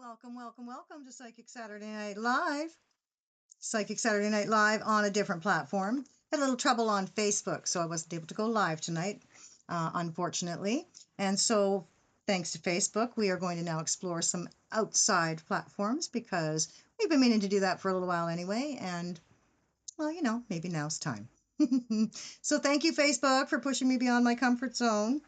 Welcome, welcome, welcome to Psychic Saturday Night Live. Psychic Saturday Night Live on a different platform. Had a little trouble on Facebook, so I wasn't able to go live tonight, unfortunately. And so, thanks to Facebook, we are going to now explore some outside platforms because we've been meaning to do that for a little while anyway. And, well, maybe now's time. So, thank you, Facebook, for pushing me beyond my comfort zone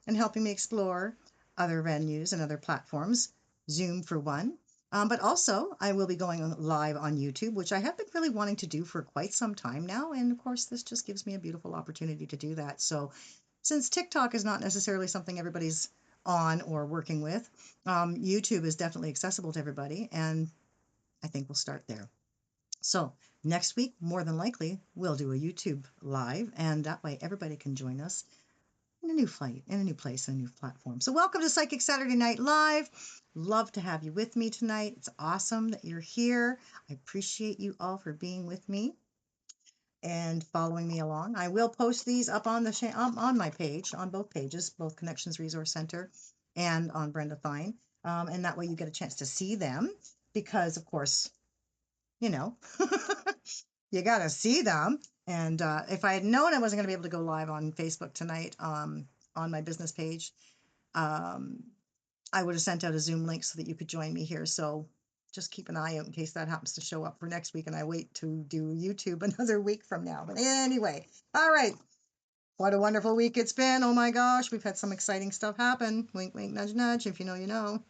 and helping me explore other venues and other platforms. Zoom for one. But also, I will be going live on YouTube, which I have been really wanting to do for quite some time now. And of course, this just gives me a beautiful opportunity to do that. So, since TikTok is not necessarily something everybody's on or working with, YouTube is definitely accessible to everybody. And I think we'll start there. So, next week, more than likely, we'll do a YouTube live, and that way everybody can join us in a new flight, in a new place, in a new platform. So, welcome to Psychic Saturday Night Live. Love to have you with me tonight. It's awesome that you're here. I appreciate you all for being with me and following me along. I will post these up on the on my page, on both pages, both Connections Resource Center and on Brenda Fine, and that way you get a chance to see them because, of course, you know, you got to see them. And if I had known I wasn't going to be able to go live on Facebook tonight on my business page, I would have sent out a Zoom link so that you could join me here. So just keep an eye out in case that happens to show up for next week and I wait to do YouTube another week from now. But anyway, all right. What a wonderful week it's been. Oh my gosh, we've had some exciting stuff happen. Wink, wink, nudge, nudge. If you know, you know.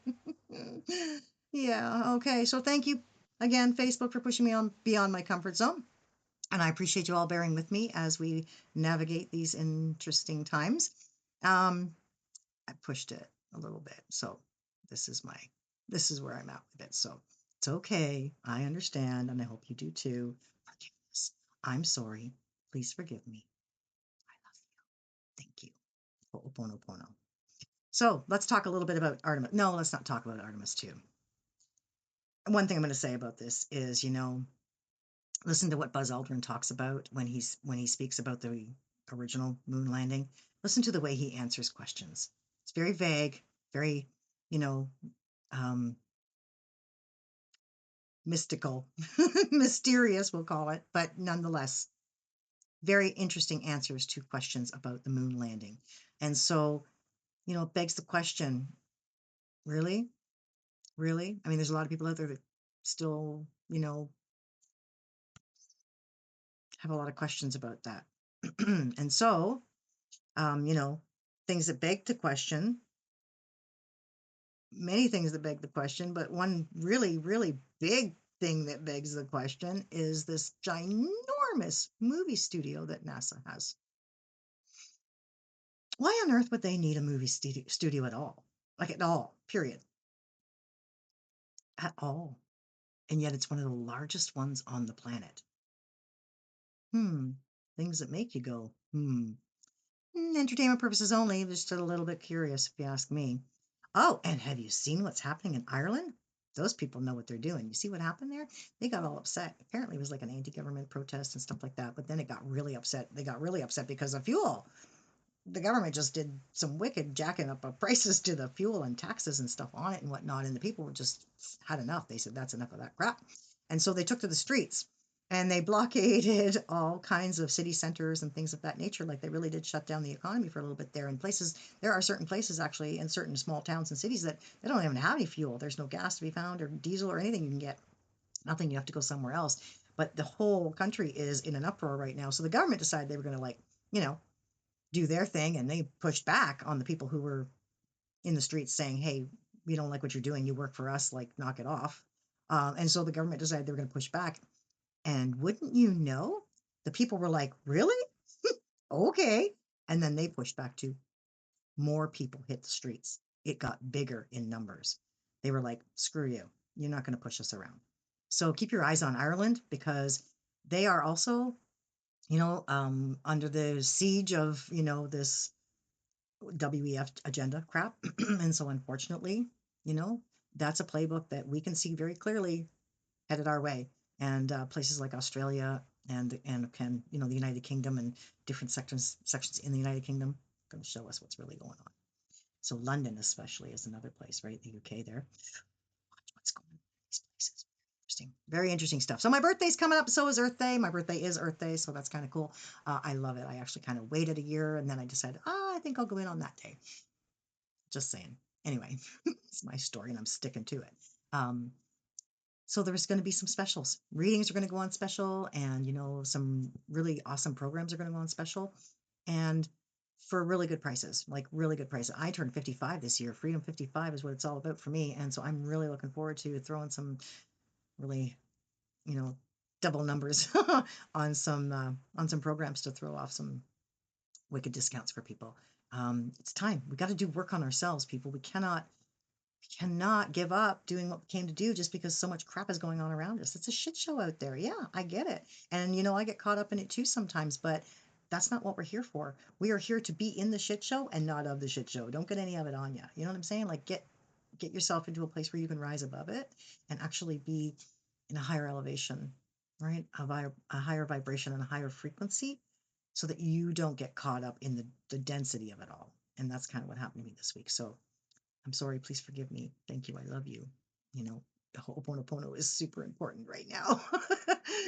Yeah, okay. So thank you again, Facebook, for pushing me on beyond my comfort zone. And I appreciate you all bearing with me as we navigate these interesting times. I pushed it a little bit. So this is where I'm at with it. So it's okay. I understand, and I hope you do too. Forgiveness. I'm sorry. Please forgive me. I love you. Thank you. Ho'oponopono. So let's talk a little bit about Artemis. No, let's not talk about Artemis too. One thing I'm going to say about this is, listen to what Buzz Aldrin talks about when he speaks about the original moon landing. Listen to the way he answers questions. It's very vague, very, you know, um, mystical, mysterious, we'll call it, but nonetheless, very interesting answers to questions about the moon landing. And so, it begs the question, really? Really? I mean, there's a lot of people out there that still, have a lot of questions about that. And so, um, you know, things that beg the question, many things that beg the question, but one really, really big thing that begs the question is this ginormous movie studio that NASA has. Why on earth would they need a movie studio at all? Like at all, period. At all. And yet it's one of the largest ones on the planet. Hmm. Things that make you go, hmm. Entertainment purposes only, just a little bit curious if you ask me. Oh, and have you seen what's happening in Ireland? Those people know what they're doing. You see what happened there? They got all upset. Apparently, it was like an anti-government protest and stuff like that. But then it got really upset. They got really upset because of fuel. The government just did some wicked jacking up of prices to the fuel and taxes and stuff on it and whatnot. And the people were just had enough. They said, that's enough of that crap. And so they took to the streets and they blockaded all kinds of city centers and things of that nature. Like they really did shut down the economy for a little bit there. And there are certain places actually in certain small towns and cities that they don't even have any fuel. There's no gas to be found or diesel or anything you can get. Nothing. You have to go somewhere else. But the whole country is in an uproar right now. So the government decided they were going to do their thing, and they pushed back on the people who were in the streets saying, hey, we don't like what you're doing, you work for us, like knock it off. And so the government decided they were going to push back, and wouldn't you know, the people were like, really? Okay. And then they pushed back too. More people hit the streets. It got bigger in numbers. They were like, screw you, you're not going to push us around. So keep your eyes on Ireland because they are also under the siege of this WEF agenda crap. And so, unfortunately, you know, that's a playbook that we can see very clearly headed our way. And places like Australia and the United Kingdom and different sections in the United Kingdom going to show us what's really going on. So London especially is another place, right? The UK there. what's going on in these places. Interesting, very interesting stuff. So my birthday's coming up. So is Earth Day. My birthday is Earth Day, so that's kind of cool. I love it. I actually kind of waited a year, and then I decided, I think I'll go in on that day. Just saying. Anyway, it's my story, and I'm sticking to it. Um, so there's going to be some specials. Readings are going to go on special, and some really awesome programs are going to go on special, and for really good prices, like really good prices. I turned 55 this year. Freedom 55 is what it's all about for me, and so I'm really looking forward to throwing some really, you know, double numbers on some programs to throw off some wicked discounts for people. It's time. We got to do work on ourselves, people. We cannot give up doing what we came to do just because so much crap is going on around us. It's a shit show out there. Yeah, I get it. And I get caught up in it too sometimes, but that's not what we're here for. We are here to be in the shit show and not of the shit show. Don't get any of it on you. You know what I'm saying? Like get yourself into a place where you can rise above it and actually be in a higher elevation, right? A higher vibration and a higher frequency so that you don't get caught up in the density of it all. And that's kind of what happened to me this week. So I'm sorry, please forgive me. Thank you. I love you. The Ho'oponopono is super important right now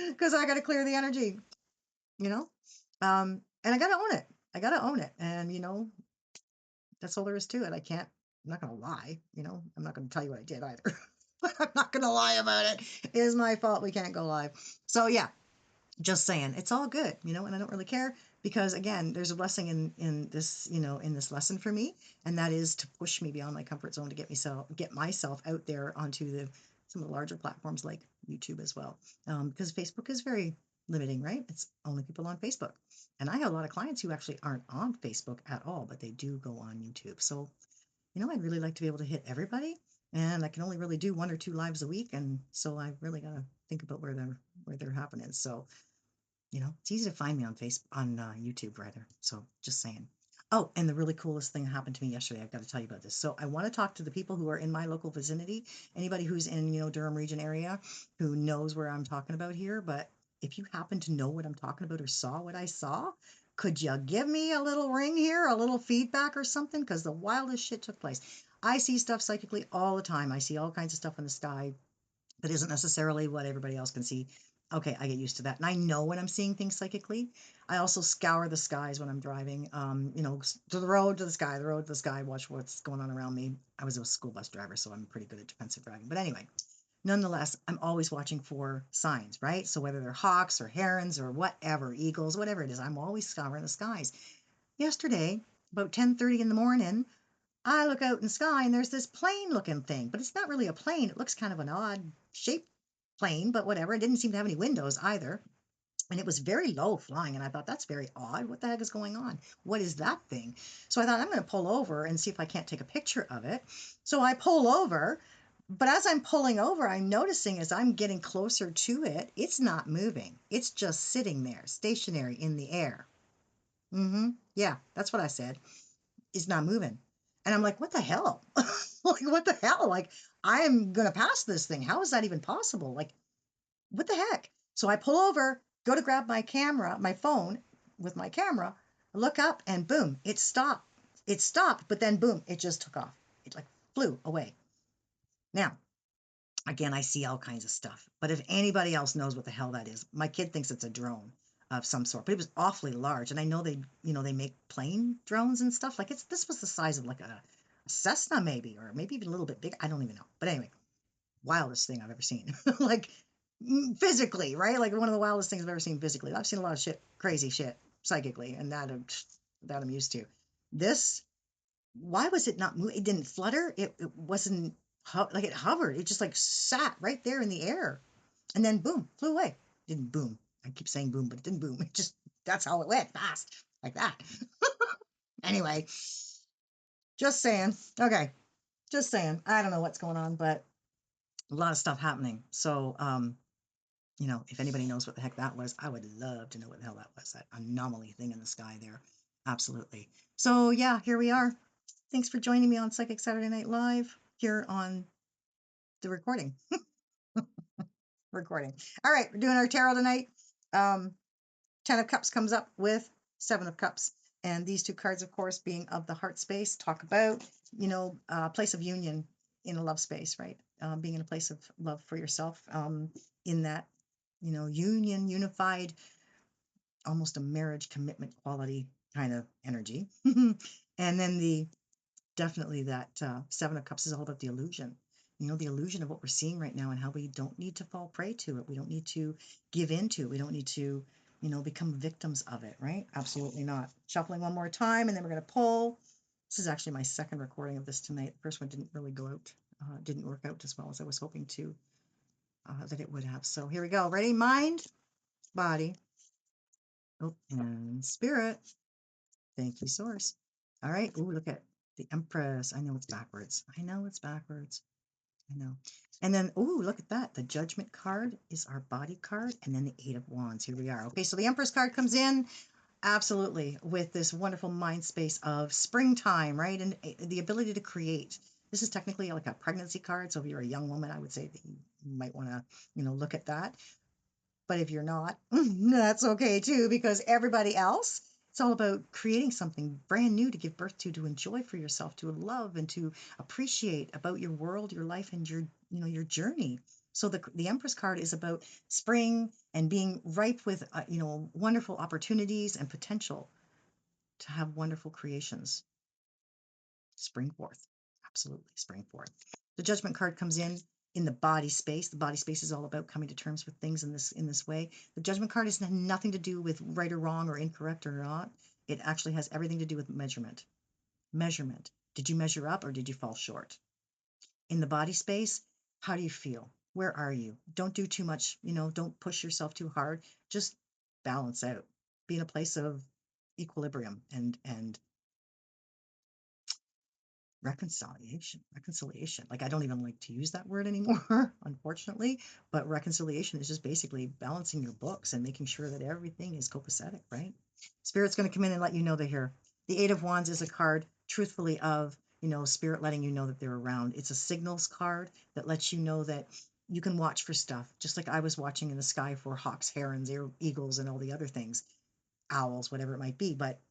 because I got to clear the energy, you know? And I got to own it. I got to own it. And, that's all there is to it. I'm not going to lie, I'm not going to tell you what I did either, but I'm not going to lie about it. It is my fault. We can't go live. So yeah, just saying, it's all good, and I don't really care because again, there's a blessing in this, in this lesson for me, and that is to push me beyond my comfort zone to get myself out there onto some of the larger platforms like YouTube as well, because Facebook is very limiting, right? It's only people on Facebook, and I have a lot of clients who actually aren't on Facebook at all, but they do go on YouTube. So I'd really like to be able to hit everybody, and I can only really do 1 or 2 lives a week, and so I really got to think about where they're happening. So it's easy to find me on YouTube rather. So just saying. Oh, and the really coolest thing happened to me yesterday. I've got to tell you about this. So I want to talk to the people who are in my local vicinity. Anybody who's in, Durham region area who knows where I'm talking about here. But if you happen to know what I'm talking about or saw what I saw, could you give me a little ring here, a little feedback or something? Because the wildest shit took place. I see stuff psychically all the time. I see all kinds of stuff in the sky that isn't necessarily what everybody else can see. Okay, I get used to that. And I know when I'm seeing things psychically. I also scour the skies when I'm driving, to the road, to the sky, the road, to the sky, watch what's going on around me. I was a school bus driver, so I'm pretty good at defensive driving. But anyway, nonetheless, I'm always watching for signs, right? So whether they're hawks or herons or whatever, eagles, whatever it is, I'm always scouring the skies. Yesterday, about 10:30 in the morning, I look out in the sky and there's this plane looking thing, but it's not really a plane. It looks kind of an odd shaped plane, but whatever. It didn't seem to have any windows either. And it was very low flying. And I thought, that's very odd. What the heck is going on? What is that thing? So I thought, I'm going to pull over and see if I can't take a picture of it. So I pull over. But as I'm pulling over, I'm noticing as I'm getting closer to it, it's not moving. It's just sitting there, stationary in the air. Yeah, that's what I said. It's not moving. And I'm like, what the hell? Like, what the hell? Like, I am going to pass this thing. How is that even possible? Like, what the heck? So I pull over, go to grab my camera, my phone with my camera, look up, and boom, it stopped. It stopped, but then boom, it just took off. It like flew away. Now, again, I see all kinds of stuff. But if anybody else knows what the hell that is, my kid thinks it's a drone of some sort. But it was awfully large, and I know they make plane drones and stuff. Like this was the size of like a Cessna maybe, or maybe even a little bit big. I don't even know. But anyway, wildest thing I've ever seen. Like physically, right? Like one of the wildest things I've ever seen physically. I've seen a lot of shit, crazy shit psychically, and that I'm used to. This, why was it not moving? It didn't flutter. It wasn't like it hovered. It just like sat right there in the air, and then boom, flew away. It didn't boom. I keep saying boom, but it didn't boom. It just that's how it went, fast, like that. Anyway, just saying. Okay, just saying. I don't know what's going on, but a lot of stuff happening. So, if anybody knows what the heck that was, I would love to know what the hell that was. That anomaly thing in the sky there. Absolutely. So yeah, here we are. Thanks for joining me on Psychic Saturday Night Live here on the recording. Recording. All right, we're doing our tarot tonight. 10 of Cups comes up with 7 of Cups. And these two cards, of course, being of the heart space, talk about, place of union in a love space, right? Being in a place of love for yourself, in that, unified, almost a marriage commitment quality kind of energy. And then definitely that Seven of Cups is all about the illusion. The illusion of what we're seeing right now and how we don't need to fall prey to it. We don't need to give into it. We don't need to, become victims of it, right? Absolutely not. Shuffling one more time, and then we're going to pull. This is actually my second recording of this tonight. The first one didn't really go out, didn't work out as well as I was hoping to, that it would have. So here we go. Ready? Mind, body, and spirit. Thank you, Source. All right. Ooh, look at the Empress. I know it's backwards. I know it's backwards. I know. And then, ooh, look at that. The Judgment card is our body card, and then the Eight of Wands. Here we are. Okay, so the Empress card comes in absolutely with this wonderful mind space of springtime, right? And the ability to create. This is technically like a pregnancy card. So if you're a young woman, I would say that you might want to, look at that. But if you're not, that's okay too, because everybody else, it's all about creating something brand new to give birth to enjoy for yourself, to love and to appreciate about your world, your life, and your journey. So the Empress card is about spring and being ripe with, wonderful opportunities and potential to have wonderful creations spring forth. Absolutely spring forth. The Judgment card comes in the body space. The body space is all about coming to terms with things in this way. The Judgment card has nothing to do with right or wrong or incorrect or not. It actually has everything to do with measurement. Measurement. Did you measure up or did you fall short? In the body space, how do you feel? Where are you? Don't do too much, don't push yourself too hard. Just balance out. Be in a place of equilibrium and reconciliation. Like, I don't even like to use that word anymore, unfortunately, but reconciliation is just basically balancing your books and making sure that everything is copacetic, right? Spirit's going to come in and let you know they're here. The Eight of Wands is a card, truthfully, of, Spirit letting you know that they're around. It's a signals card that lets you know that you can watch for stuff, just like I was watching in the sky for hawks, herons, eagles, and all the other things, owls, whatever it might be. But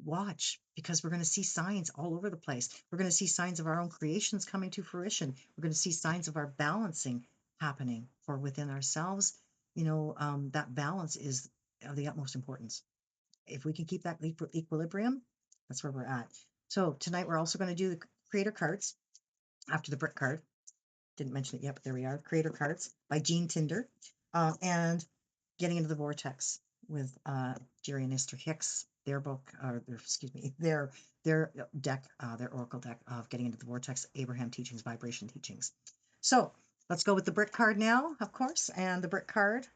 watch, because we're going to see signs all over the place. We're going to see signs of our own creations coming to fruition. We're going to see signs of our balancing happening for within ourselves. That balance is of the utmost importance. If we can keep that equilibrium, that's where we're at. So tonight we're also going to do the creator cards after the brick card. Didn't mention it yet, but there we are. Creator cards by Jean Tinder, and Getting into the Vortex with Jerry and Esther Hicks. Their book, or their deck, their oracle deck of Getting into the Vortex, Abraham Teachings, Vibration Teachings. So let's go with the brick card now, of course. And the brick card,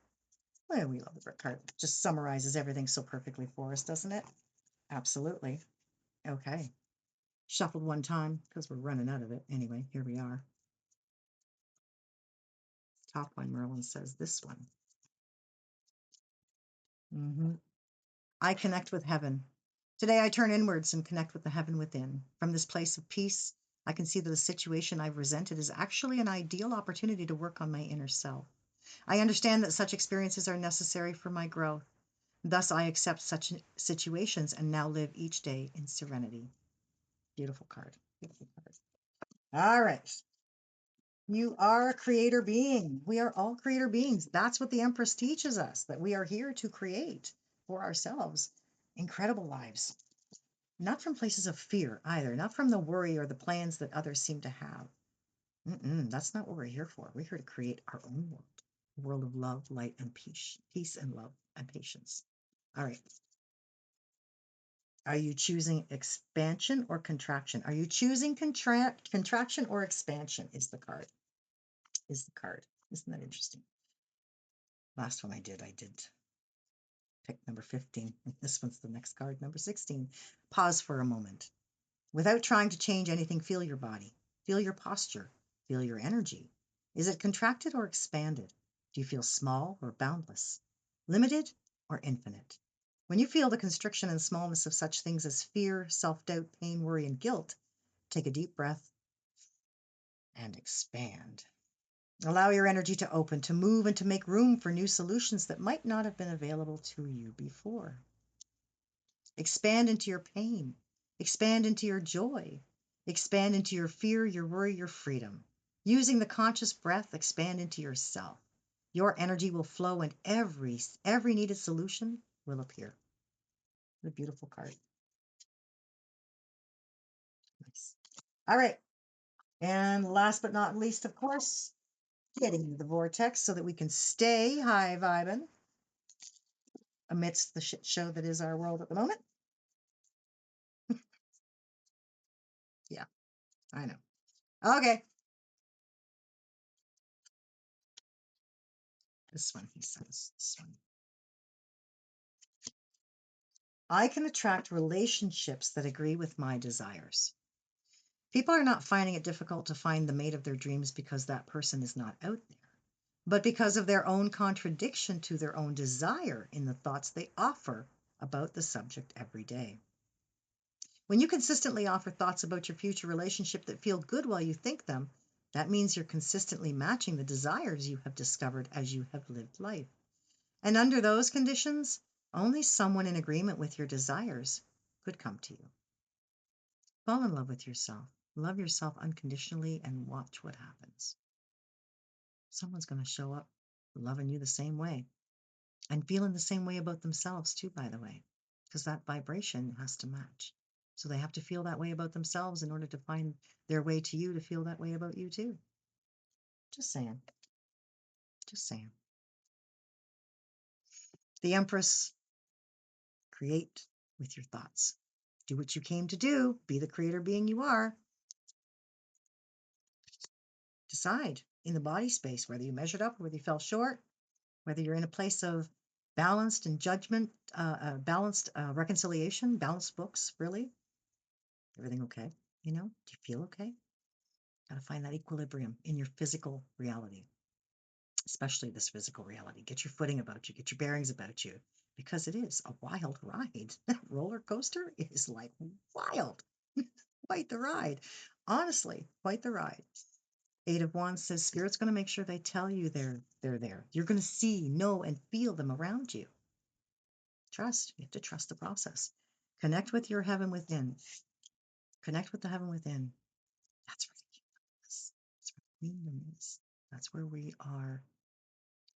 well, we love the brick card. Just summarizes everything so perfectly for us, doesn't it? Absolutely. Okay. Shuffled one time because we're running out of it. Anyway, here we are. Top one, Merlin says this one. I connect with heaven. Today I turn inwards and connect with the heaven within. From this place of peace, I can see that the situation I've resented is actually an ideal opportunity to work on my inner self. I understand that such experiences are necessary for my growth. Thus, I accept such situations and now live each day in serenity. Beautiful card. Beautiful card. All right. You are a creator being. We are all creator beings. That's what the Empress teaches us, that we are here to create for ourselves incredible lives. Not from places of fear either, not from the worry or the plans that others seem to have. That's not what we're here for. We're here to create our own world, a world of love, light, and peace and love and patience. All right. Are you choosing expansion or contraction? Are you choosing contraction or expansion is the card. Isn't that interesting? Last one I did pick number 15. This one's the next card, number 16. Pause for a moment. Without trying to change anything, feel your body. Feel your posture. Feel your energy. Is it contracted or expanded? Do you feel small or boundless? Limited or infinite? When you feel the constriction and smallness of such things as fear, self-doubt, pain, worry, and guilt, take a deep breath and expand. Allow your energy to open, to move, and to make room for new solutions that might not have been available to you before. Expand into your pain. Expand into your joy. Expand into your fear, your worry, your freedom. Using the conscious breath, expand into yourself. Your energy will flow and every needed solution will appear. What a beautiful card. Nice. All right. And last but not least, of course, getting into the vortex so that we can stay high vibing amidst the shit show that is our world at the moment. Yeah, I know. Okay. This one, he says. This one. I can attract relationships that agree with my desires. People are not finding it difficult to find the mate of their dreams because that person is not out there, but because of their own contradiction to their own desire in the thoughts they offer about the subject every day. When you consistently offer thoughts about your future relationship that feel good while you think them, that means you're consistently matching the desires you have discovered as you have lived life. And under those conditions, only someone in agreement with your desires could come to you. Fall in love with yourself. Love yourself unconditionally and watch what happens. Someone's going to show up loving you the same way and feeling the same way about themselves, too, by the way, because that vibration has to match. So they have to feel that way about themselves in order to find their way to you to feel that way about you, too. Just saying. Just saying. The Empress, create with your thoughts. Do what you came to do. Be the creator being you are. Decide in the body space whether you measured up or whether you fell short, whether you're in a place of balanced and judgment, balanced reconciliation, balanced books, really. Everything okay? Do you feel okay? Got to find that equilibrium in your physical reality, especially this physical reality. Get your footing about you, get your bearings about you, because it is a wild ride. That roller coaster is like wild. Quite the ride. Honestly, quite the ride. Eight of Wands says Spirit's going to make sure they tell you they're there. You're going to see, know, and feel them around you. Trust. You have to trust the process. Connect with your heaven within. Connect with the heaven within. That's where the kingdom is. That's where the kingdom is. That's where we are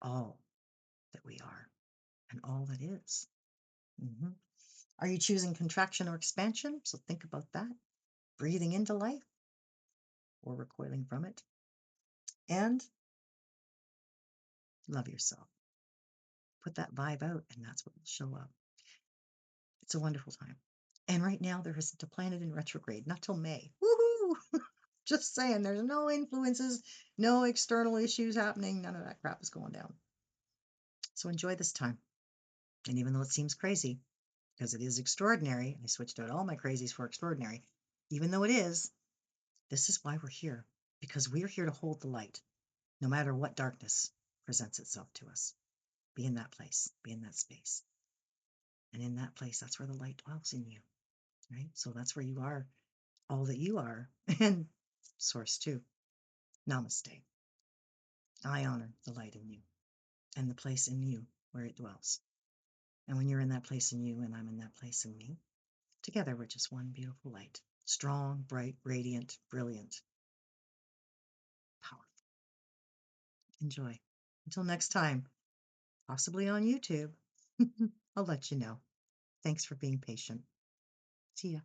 all that we are and all that is. Mhm. Are you choosing contraction or expansion? So think about that. Breathing into life or recoiling from it. And love yourself. Put that vibe out, and that's what will show up. It's a wonderful time. And right now, there isn't a planet in retrograde, not till May. Woohoo! Just saying, there's no influences, no external issues happening. None of that crap is going down. So enjoy this time. And even though it seems crazy, because it is extraordinary, I switched out all my crazies for extraordinary. Even though it is, this is why we're here, because we're here to hold the light, no matter what darkness presents itself to us. Be in that place, be in that space. And in that place, that's where the light dwells in you, right? So that's where you are, all that you are, and source too. Namaste. I honor the light in you and the place in you where it dwells. And when you're in that place in you and I'm in that place in me, together we're just one beautiful light. Strong, bright, radiant, brilliant, powerful. Enjoy. Until next time, possibly on YouTube. I'll let you know. Thanks for being patient. See ya.